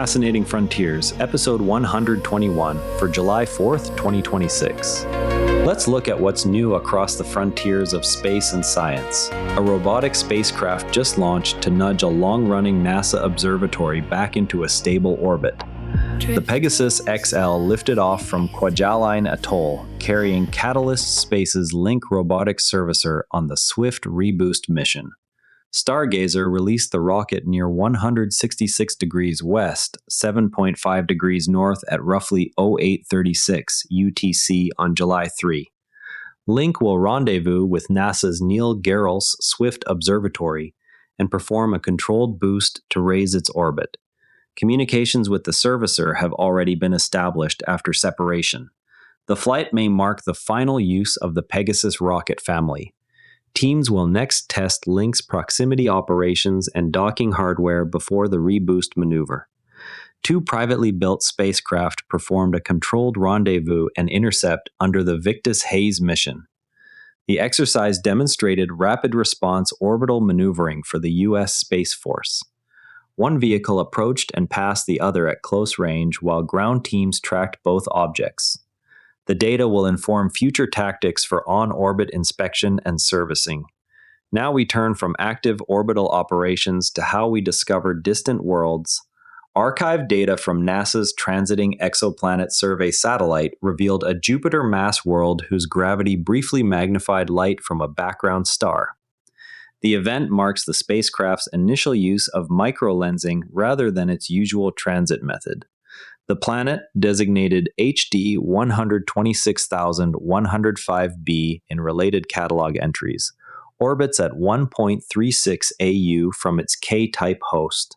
Fascinating Frontiers, episode 121 for July 4th, 2026. Let's look at what's new across the frontiers of space and science. A robotic spacecraft just launched to nudge a long-running NASA Observatory back into a stable orbit. The Pegasus XL lifted off from Kwajalein Atoll, carrying Catalyst Space's Link robotic servicer on the swift Reboost mission. Stargazer released the rocket near 166 degrees west, 7.5 degrees north at roughly 0836 UTC on July 3. Link will rendezvous with NASA's Neil Gehrels Swift Observatory and perform a controlled boost to raise its orbit. Communications with the servicer have already been established after separation. The flight may mark the final use of the Pegasus rocket family. Teams will next test Link's proximity operations and docking hardware before the reboost maneuver. Two privately built spacecraft performed a controlled rendezvous and intercept under the Victus Hayes mission. The exercise demonstrated rapid response orbital maneuvering for the U.S. Space Force. One vehicle approached and passed the other at close range while ground teams tracked both objects. The data will inform future tactics for on-orbit inspection and servicing. Now we turn from active orbital operations to how we discover distant worlds. Archived data from NASA's Transiting Exoplanet Survey satellite revealed a Jupiter-mass world whose gravity briefly magnified light from a background star. The event marks the spacecraft's initial use of microlensing rather than its usual transit method. The planet, designated HD 126105b in related catalog entries, orbits at 1.36 AU from its K-type host.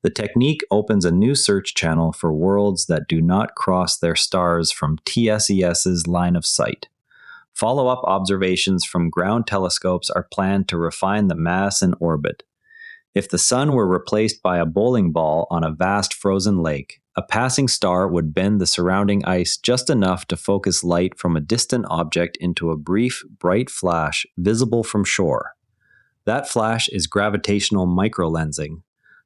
The technique opens a new search channel for worlds that do not cross their stars from TSES's line of sight. Follow-up observations from ground telescopes are planned to refine the mass and orbit. If the sun were replaced by a bowling ball on a vast frozen lake, a passing star would bend the surrounding ice just enough to focus light from a distant object into a brief, bright flash visible from shore. That flash is gravitational microlensing.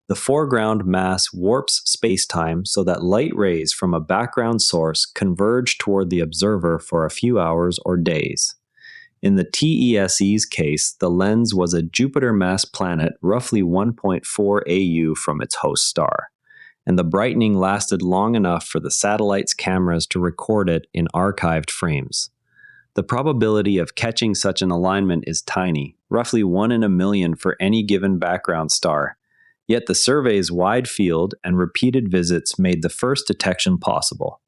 The foreground mass warps space-time so that light rays from a background source converge toward the observer for a few hours or days. In the TESE's case, the lens was a Jupiter-mass planet roughly 1.4 AU from its host star, and the brightening lasted long enough for the satellite's cameras to record it in archived frames. The probability of catching such an alignment is tiny, roughly 1 in a million for any given background star, yet the survey's wide field and repeated visits made the first detection possible.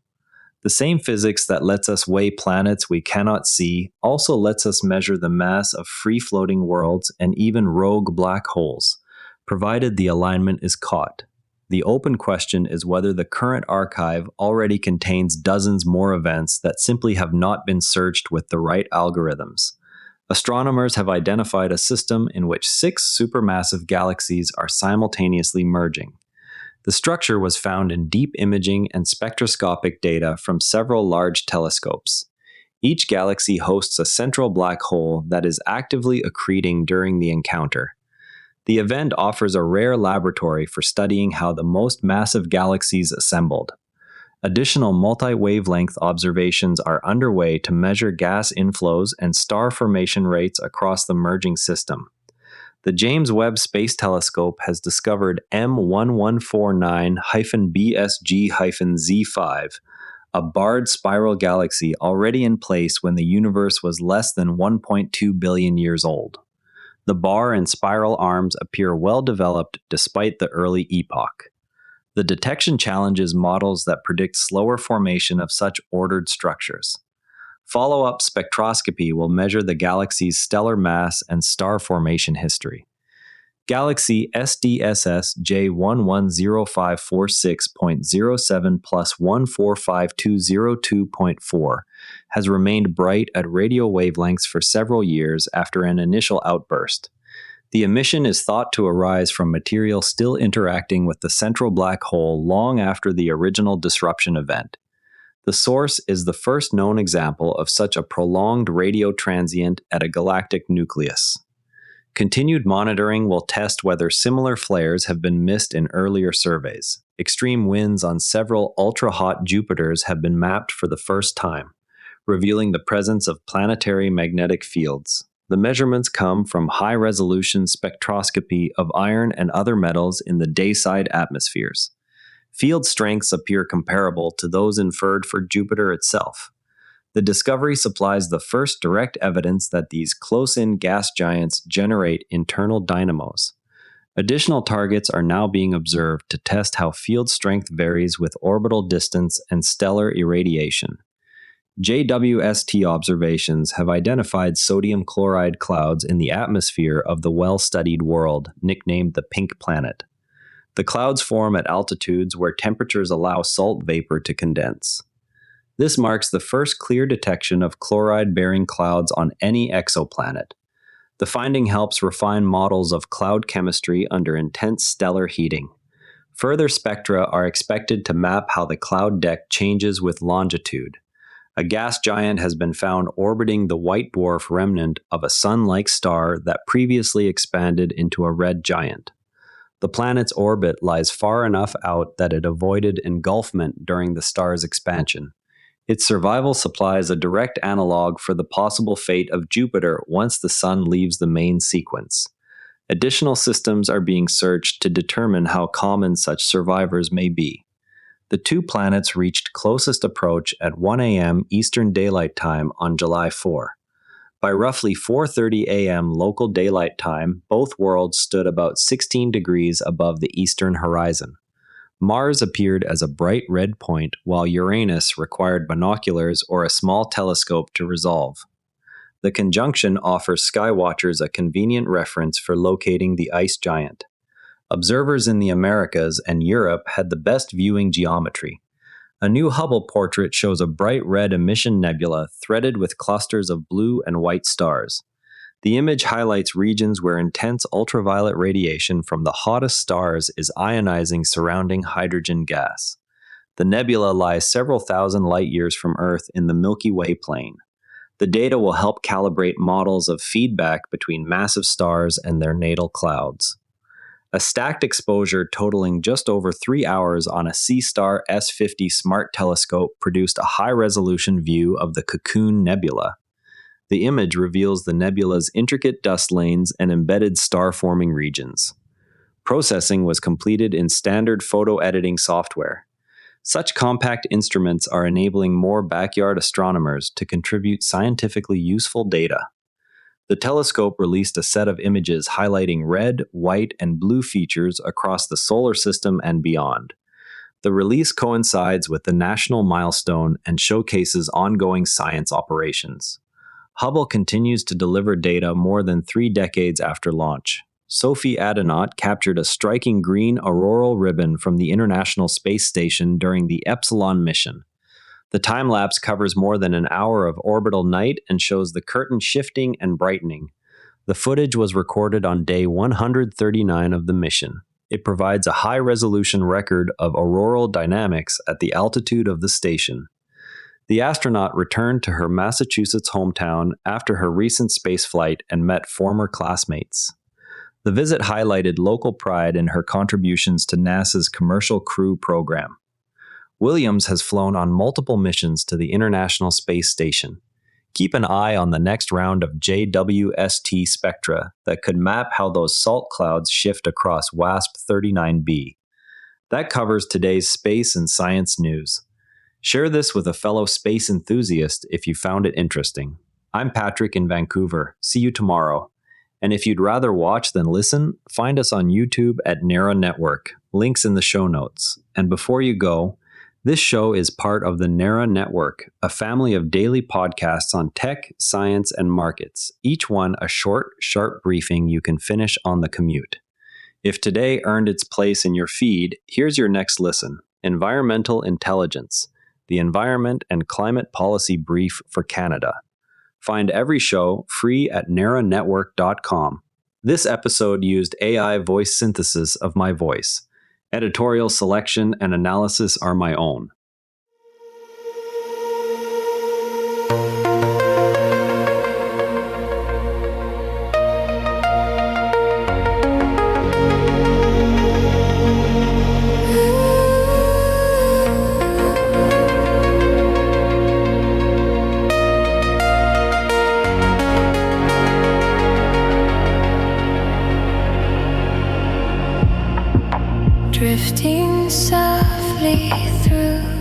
The same physics that lets us weigh planets we cannot see also lets us measure the mass of free-floating worlds and even rogue black holes, provided the alignment is caught. The open question is whether the current archive already contains dozens more events that simply have not been searched with the right algorithms. Astronomers have identified a system in which 6 supermassive galaxies are simultaneously merging. The structure was found in deep imaging and spectroscopic data from several large telescopes. Each galaxy hosts a central black hole that is actively accreting during the encounter. The event offers a rare laboratory for studying how the most massive galaxies assembled. Additional multi-wavelength observations are underway to measure gas inflows and star formation rates across the merging system. The James Webb Space Telescope has discovered M1149-BSG-Z5, a barred spiral galaxy already in place when the universe was less than 1.2 billion years old. The bar and spiral arms appear well developed despite the early epoch. The detection challenges models that predict slower formation of such ordered structures. Follow-up spectroscopy will measure the galaxy's stellar mass and star formation history. Galaxy SDSS J110546.07 plus 145202.4 has remained bright at radio wavelengths for several years after an initial outburst. The emission is thought to arise from material still interacting with the central black hole long after the original disruption event. The source is the first known example of such a prolonged radio transient at a galactic nucleus. Continued monitoring will test whether similar flares have been missed in earlier surveys. Extreme winds on several ultra-hot Jupiters have been mapped for the first time, revealing the presence of planetary magnetic fields. The measurements come from high-resolution spectroscopy of iron and other metals in the dayside atmospheres. Field strengths appear comparable to those inferred for Jupiter itself. The discovery supplies the first direct evidence that these close-in gas giants generate internal dynamos. Additional targets are now being observed to test how field strength varies with orbital distance and stellar irradiation. JWST observations have identified sodium chloride clouds in the atmosphere of the well-studied world, nicknamed the Pink Planet. The clouds form at altitudes where temperatures allow salt vapor to condense. This marks the first clear detection of chloride-bearing clouds on any exoplanet. The finding helps refine models of cloud chemistry under intense stellar heating. Further spectra are expected to map how the cloud deck changes with longitude. A gas giant has been found orbiting the white dwarf remnant of a sun-like star that previously expanded into a red giant. The planet's orbit lies far enough out that it avoided engulfment during the star's expansion. Its survival supplies a direct analog for the possible fate of Jupiter once the Sun leaves the main sequence. Additional systems are being searched to determine how common such survivors may be. The two planets reached closest approach at 1 a.m. Eastern Daylight Time on July 4. By roughly 4:30 a.m. local daylight time, both worlds stood about 16 degrees above the eastern horizon. Mars appeared as a bright red point, while Uranus required binoculars or a small telescope to resolve. The conjunction offers skywatchers a convenient reference for locating the ice giant. Observers in the Americas and Europe had the best viewing geometry. A new Hubble portrait shows a bright red emission nebula threaded with clusters of blue and white stars. The image highlights regions where intense ultraviolet radiation from the hottest stars is ionizing surrounding hydrogen gas. The nebula lies several thousand light-years from Earth in the Milky Way plane. The data will help calibrate models of feedback between massive stars and their natal clouds. A stacked exposure totaling just over 3 hours on a C-STAR S50 smart telescope produced a high-resolution view of the Cocoon Nebula. The image reveals the nebula's intricate dust lanes and embedded star-forming regions. Processing was completed in standard photo editing software. Such compact instruments are enabling more backyard astronomers to contribute scientifically useful data. The telescope released a set of images highlighting red, white, and blue features across the solar system and beyond. The release coincides with the national milestone and showcases ongoing science operations. Hubble continues to deliver data more than 3 decades after launch. Sophie Astronaut captured a striking green auroral ribbon from the International Space Station during the Epsilon mission. The time-lapse covers more than an hour of orbital night and shows the curtain shifting and brightening. The footage was recorded on day 139 of the mission. It provides a high-resolution record of auroral dynamics at the altitude of the station. The astronaut returned to her Massachusetts hometown after her recent spaceflight and met former classmates. The visit highlighted local pride in her contributions to NASA's Commercial Crew program. Williams has flown on multiple missions to the International Space Station. Keep an eye on the next round of JWST spectra that could map how those salt clouds shift across WASP 39b. That covers today's space and science news. Share this with a fellow space enthusiast if you found it interesting. I'm Patrick in Vancouver. See you tomorrow. And if you'd rather watch than listen, find us on YouTube at NARA Network. Links in the show notes. And before you go, this show is part of the NARA Network, a family of daily podcasts on tech, science, and markets, each one a short, sharp briefing you can finish on the commute. If today earned its place in your feed, here's your next listen: Environmental Intelligence, the Environment and Climate Policy Brief for Canada. Find every show free at naranetwork.com. This episode used AI voice synthesis of my voice. Editorial selection and analysis are my own. drifting softly through